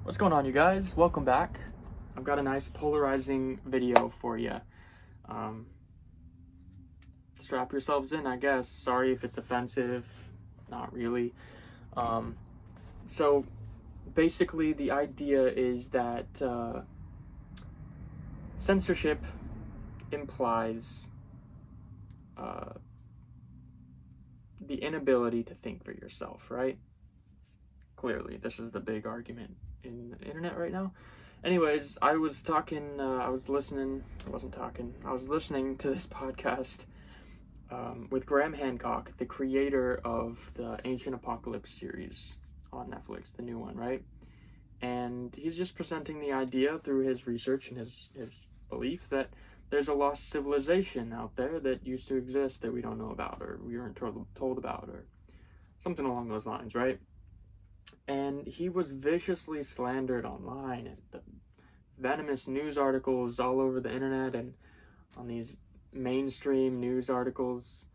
What's going on, you guys? Welcome back. I've got a nice polarizing video for you. Strap yourselves in, I guess. Sorry if it's offensive. Not really. So basically the idea is that censorship implies the inability to think for yourself, right? Clearly, this is the big argument in the internet right now. Anyways, I was listening to this podcast with Graham Hancock, the creator of the Ancient Apocalypse series on Netflix, the new one, right? And he's just presenting the idea through his research and his belief that there's a lost civilization out there that used to exist that we don't know about, or we weren't told about, or something along those lines, right? And he was viciously slandered online, and the venomous news articles all over the internet and on these mainstream news articles.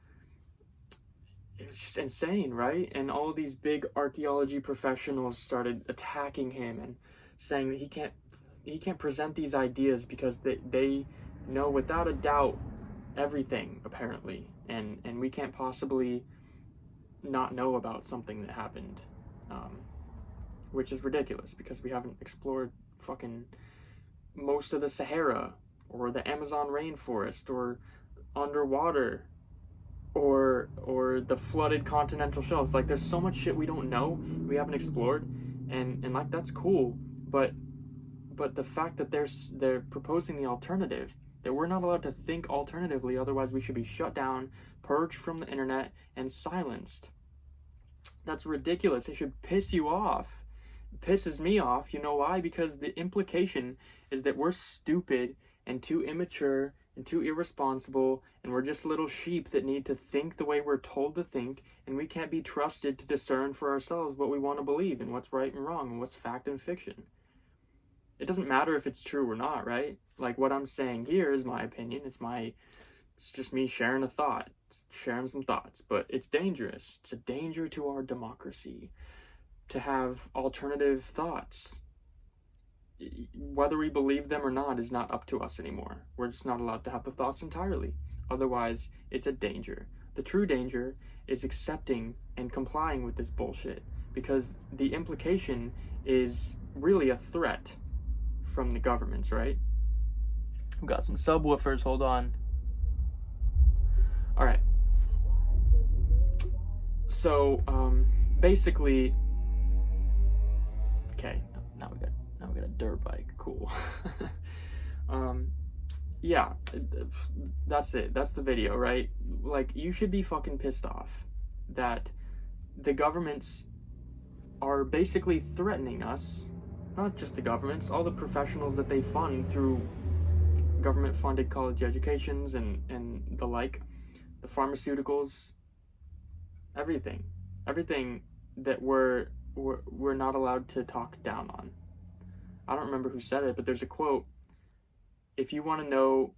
It was just insane, right? And all these big archaeology professionals started attacking him and saying that he can't present these ideas because they know without a doubt everything, apparently, and we can't possibly not know about something that happened. Which is ridiculous because we haven't explored fucking most of the Sahara or the Amazon rainforest or underwater or the flooded continental shelves. Like, there's so much shit we don't know, we haven't explored, and like, that's cool, but the fact that they're proposing the alternative, that we're not allowed to think alternatively, otherwise we should be shut down, purged from the internet, and silenced. That's ridiculous. It should piss you off. It pisses me off. You know why? Because the implication is that we're stupid and too immature and too irresponsible, and we're just little sheep that need to think the way we're told to think, and we can't be trusted to discern for ourselves what we want to believe and what's right and wrong and what's fact and fiction. It doesn't matter if it's true or not, right? Like, what I'm saying here is my opinion. It's just me sharing a thought, sharing some thoughts, but it's dangerous. It's a danger to our democracy to have alternative thoughts. Whether we believe them or not is not up to us anymore. We're just not allowed to have the thoughts entirely. Otherwise, it's a danger. The true danger is accepting and complying with this bullshit, because the implication is really a threat from the governments, right? I've got some subwoofers, hold on. All right. So, basically, okay, now we got a dirt bike, cool. Yeah, that's it, that's the video, right? Like, you should be fucking pissed off that the governments are basically threatening us, not just the governments, all the professionals that they fund through government-funded college educations and the like, the pharmaceuticals, everything that we're not allowed to talk down on. I don't remember who said it, but there's a quote: if you want to know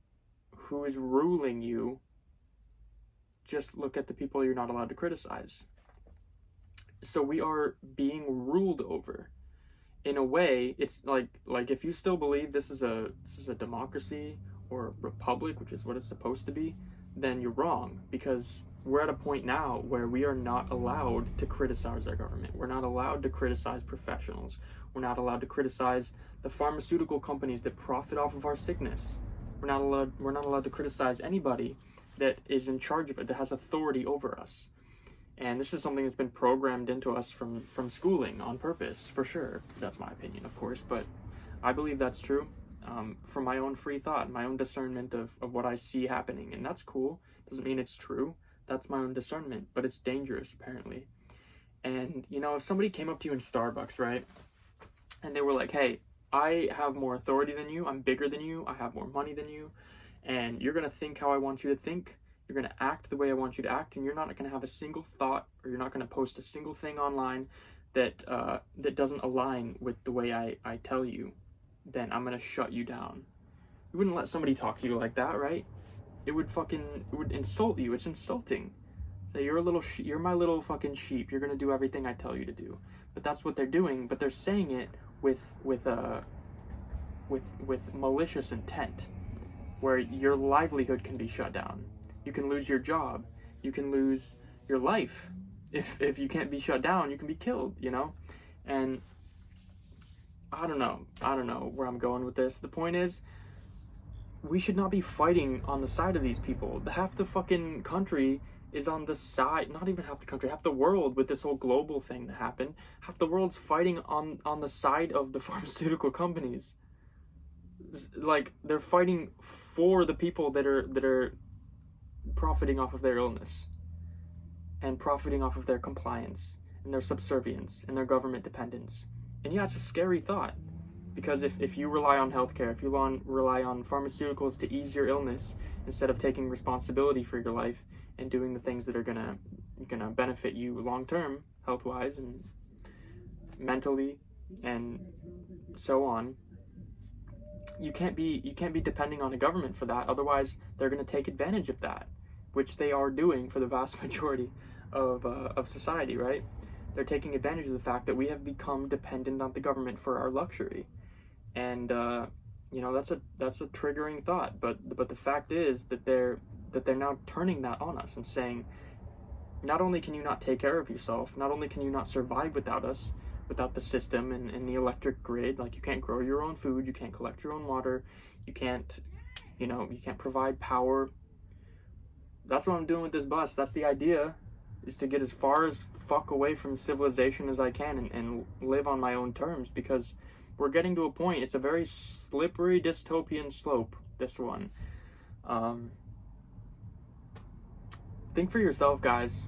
who is ruling you, just look at the people you're not allowed to criticize. So we are being ruled over. In a way, it's like if you still believe this is a democracy or a republic, which is what it's supposed to be, then you're wrong, because we're at a point now where we are not allowed to criticize our government. We're not allowed to criticize professionals. We're not allowed to criticize the pharmaceutical companies that profit off of our sickness. We're not allowed to criticize anybody that is in charge of it, that has authority over us. And this is something that's been programmed into us from schooling on purpose, for sure. That's my opinion, of course, but I believe that's true. From my own free thought, my own discernment of what I see happening, and that's cool. Doesn't mean it's true. That's my own discernment, but it's dangerous, apparently. And, you know, if somebody came up to you in Starbucks, right, and they were like, hey, I have more authority than you, I'm bigger than you, I have more money than you, and you're going to think how I want you to think, you're going to act the way I want you to act, and you're not going to have a single thought, or you're not going to post a single thing online that doesn't align with the way I tell you, then I'm going to shut you down. You wouldn't let somebody talk to you like that, right? It would insult you. It's insulting. Say, you're my little fucking sheep. You're going to do everything I tell you to do. But that's what they're doing, but they're saying it with malicious intent, where your livelihood can be shut down. You can lose your job. You can lose your life. If you can't be shut down, you can be killed, you know? And I don't know where I'm going with this. The point is, we should not be fighting on the side of these people. Half the fucking country is on the side, not even half the country, half the world, with this whole global thing that happened. Half the world's fighting on the side of the pharmaceutical companies. Like, they're fighting for the people that are profiting off of their illness and profiting off of their compliance and their subservience and their government dependence. And yeah, it's a scary thought. Because if you rely on healthcare, if you rely on pharmaceuticals to ease your illness instead of taking responsibility for your life and doing the things that are gonna benefit you long term, health wise and mentally and so on, you can't be depending on the government for that. Otherwise, they're gonna take advantage of that, which they are doing for the vast majority of society, right? They're taking advantage of the fact that we have become dependent on the government for our luxury. And that's a triggering thought, but the fact is that they're now turning that on us and saying, not only can you not take care of yourself, not only can you not survive without us, without the system and the electric grid, like you can't grow your own food, you can't collect your own water, you can't provide power. That's what I'm doing with this bus. That's the idea, is to get as far as fuck away from civilization as I can and live on my own terms, because we're getting to a point, it's a very slippery dystopian slope, this one. Think for yourself, guys.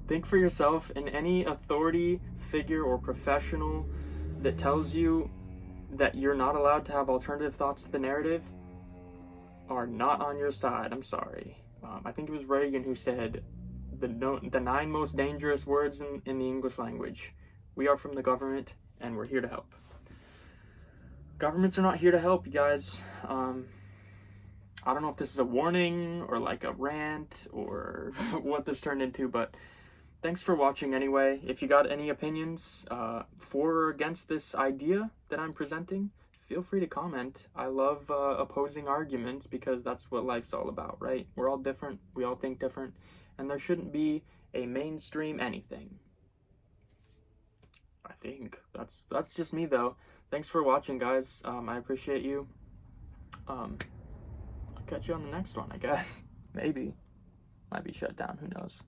Think for yourself, and any authority figure or professional that tells you that you're not allowed to have alternative thoughts to the narrative are not on your side. I'm sorry. I think it was Reagan who said the 9 most dangerous words in the English language. We are from the government, and we're here to help. Governments are not here to help, you guys. I don't know if this is a warning or like a rant or what this turned into, but thanks for watching anyway. If you got any opinions for or against this idea that I'm presenting, feel free to comment. I love opposing arguments, because that's what life's all about, right? We're all different, we all think different, and there shouldn't be a mainstream anything. I think that's just me, though. Thanks for watching, guys. I appreciate you. I'll catch you on the next one, I guess. Maybe. Might be shut down, who knows.